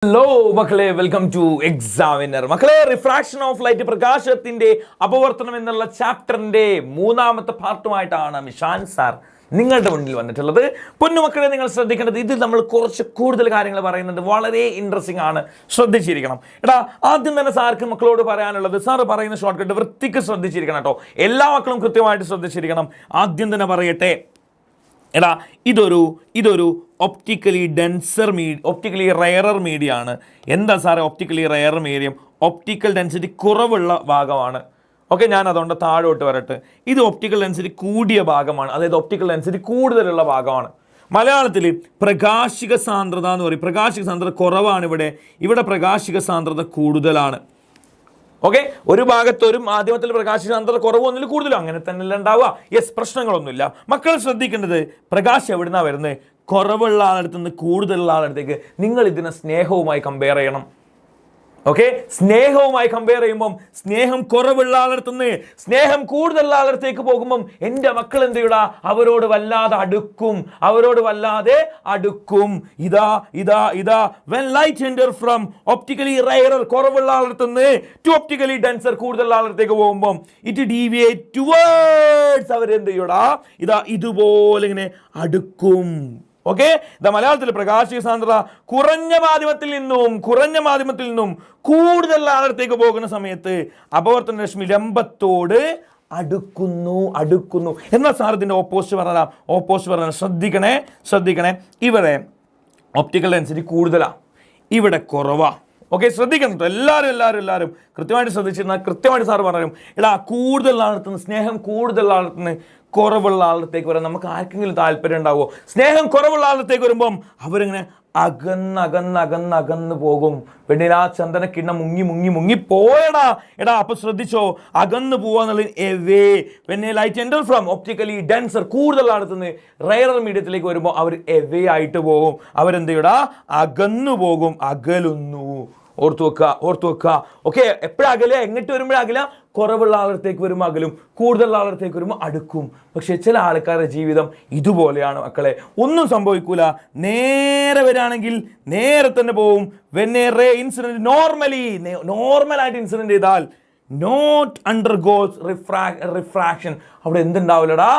Hello മക്കളെ, welcome to examiner. മക്കളെ, refraction of light, പ്രകാശത്തിന്റെ അപവർത്തനം എന്നുള്ള ചാപ്റ്ററിന്റെ മൂന്നാമത്തെ പാർട്ടുമായിട്ടാണ് മിഷാൻ സാർ നിങ്ങളുടെ മുന്നിൽ വന്നിട്ടുള്ളത്. പൊന്നുമക്കളെ, നിങ്ങൾ ശ്രദ്ധിക്കേണ്ടത്, ഇതിൽ നമ്മൾ കുറച്ച് കൂടുതൽ കാര്യങ്ങൾ പറയുന്നുണ്ട്. വളരെ ഇൻട്രസ്റ്റിംഗ് ആണ്, ശ്രദ്ധിച്ചിരിക്കണം. ആദ്യം തന്നെ സാർക്ക് മക്കളോട് പറയാനുള്ളത്, സാർ പറയുന്ന ഷോർട്ട് കട്ട് വൃത്തിക്ക് ശ്രദ്ധിച്ചിരിക്കണം കേട്ടോ. എല്ലാ മക്കളും കൃത്യമായിട്ട് ശ്രദ്ധിച്ചിരിക്കണം. ആദ്യം തന്നെ പറയട്ടെ, ഇതൊരു ഒപ്റ്റിക്കലി റയറർ മീഡിയ ആണ്. എന്താ സാറേ optically rarer medium? Optical density കുറവുള്ള ഭാഗമാണ്. ഓക്കെ, ഞാൻ അതുകൊണ്ട് താഴോട്ട് വരട്ടെ. ഇത് ഒപ്റ്റിക്കൽ ഡെൻസിറ്റി കൂടിയ ഭാഗമാണ്, അതായത് ഒപ്റ്റിക്കൽ ഡെൻസിറ്റി കൂടുതലുള്ള ഭാഗമാണ്. മലയാളത്തിൽ പ്രകാശിക സാന്ദ്രത എന്ന് പറയും. പ്രകാശിക സാന്ദ്രത കുറവാണ് ഇവിടെ പ്രകാശിക സാന്ദ്രത കൂടുതലാണ്. ഓക്കെ, ഒരു ഭാഗത്ത് ഒരു മാധ്യമത്തിൽ പ്രകാശിക സാന്ദ്രത കുറവൊന്നുമില്ല, കൂടുതലും അങ്ങനെ തന്നെയല്ല ഉണ്ടാവുക. യെസ്, പ്രശ്നങ്ങളൊന്നുമില്ല. മക്കൾ ശ്രദ്ധിക്കേണ്ടത്, പ്രകാശം എവിടുന്നാണ് വരുന്നത്? കുറവുള്ള ആളടുത്ത് നിന്ന് കൂടുതലുള്ള ആളടുത്തേക്ക്. നിങ്ങൾ ഇതിനെ സ്നേഹവുമായി കമ്പയർ ചെയ്യണം. ഓക്കെ, സ്നേഹവുമായി കമ്പയർ ചെയ്യുമ്പം സ്നേഹം കുറവുള്ള ആളടുത്തുനിന്ന് സ്നേഹം കൂടുതലുള്ള ആളടുത്തേക്ക് പോകുമ്പം എൻ്റെ മക്കൾ എന്ത് ചെയ്യൂടാ? അവരോട് വല്ലാതെ അടുക്കും. ഇതാ when light enter from optically rarer കുറവുള്ള ആളടുത്തുനിന്ന് to optically denser കൂടുതലുള്ള ആളടുത്തേക്ക് പോകുമ്പം it deviate towards അവരെന്ത് ചെയ്യൂടാ? ഇതുപോലെ ഇങ്ങനെ അടുക്കും. ഓക്കെ, മലയാളത്തിൽ പ്രകാശിക സാന്ദ്രത കുറഞ്ഞ മാധ്യമത്തിൽ നിന്നും കൂടുതൽ ആഴത്തേക്ക് പോകുന്ന സമയത്ത് അപവർത്തന രശ്മി ലംബത്തോട് അടുക്കുന്നു. എന്നാൽ സാർ ഇതിന്റെ ഓപ്പോസിറ്റ് പറഞ്ഞാൽ ശ്രദ്ധിക്കണേ. ഇവിടെ ഒപ്റ്റിക്കൽ ഡെൻസിറ്റി കൂടുതലാണ്, ഇവിടെ കുറവാ. ഓക്കെ, ശ്രദ്ധിക്കണം കേട്ടോ. എല്ലാവരും കൃത്യമായിട്ട് ശ്രദ്ധിച്ചിരുന്നാൽ കൃത്യമായിട്ട് സാർ പറഞ്ഞു. കൂടുതൽ ആളത്തുനിന്ന് സ്നേഹം കൂടുതൽ ആളത്തുനിന്ന് കുറവുള്ള ആളത്തേക്ക് വരാൻ നമുക്ക് ആർക്കെങ്കിലും താല്പര്യം ഉണ്ടാവുമോ? സ്നേഹം കുറവുള്ള ആളത്തേക്ക് വരുമ്പം അവരിങ്ങനെ അകന്ന് പോകും. പെണ്ണിനാ ചന്ദന കിണ്ണം മുങ്ങി പോയടാ. അപ്പൊ ശ്രദ്ധിച്ചോ, അകന്ന് പോവാന്നുള്ളത് എവേ. പിന്നെ light enter from optically denser കൂടുതൽ ആളത്തുനിന്ന് റയറർ മീഡിയത്തിലേക്ക് വരുമ്പോൾ അവർ എവേ ആയിട്ട് പോകും. അവരെന്ത് ചെയ്യടാ? അകന്നു പോകും, അകലുന്നു. ഓർത്തു വെക്കുക. ഓക്കെ, എപ്പോഴും അകല, എങ്ങോട്ട് വരുമ്പോഴും അകല. കുറവുള്ള ആളത്തേക്ക് വരുമ്പോൾ അകലും, കൂടുതലുള്ള ആളത്തേക്ക് വരുമ്പോൾ അടുക്കും. പക്ഷെ ചില ആൾക്കാരുടെ ജീവിതം ഇതുപോലെയാണ് മക്കളെ. ഒന്നും സംഭവിക്കൂല. നേരെ വരികയാണെങ്കിൽ നേരെ തന്നെ പോവും. ഇൻസിഡന്റ് നോർമലായിട്ട് ഇൻസിഡന്റ് ചെയ്താൽ നോട്ട് അണ്ടർഗോസ് റിഫ്രാക്ഷൻ. അവിടെ എന്തുണ്ടാവില്ലടാ?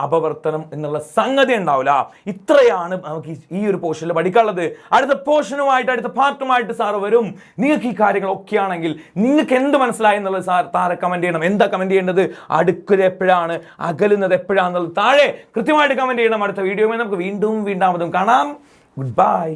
അപവർത്തനം എന്നുള്ള സംഗതി ഉണ്ടാവില്ല. ഇത്രയാണ് നമുക്ക് ഈ ഒരു പോർഷനിൽ പഠിക്കാനുള്ളത്. അടുത്ത പാർട്ടുമായിട്ട് സാറ് വരും. നിങ്ങൾക്ക് ഈ കാര്യങ്ങളൊക്കെ ആണെങ്കിൽ നിങ്ങൾക്ക് എന്ത് മനസ്സിലായി എന്നുള്ളത് താഴെ കമന്റ് ചെയ്യണം. എന്താ കമന്റ് ചെയ്യേണ്ടത്? അടുക്കുന്നത് എപ്പോഴാണ്, അകലുന്നത് എപ്പോഴാണെന്നുള്ളത് താഴെ കൃത്യമായിട്ട് കമന്റ് ചെയ്യണം. അടുത്ത വീഡിയോയിൽ നമുക്ക് വീണ്ടും കാണാം. Good bye.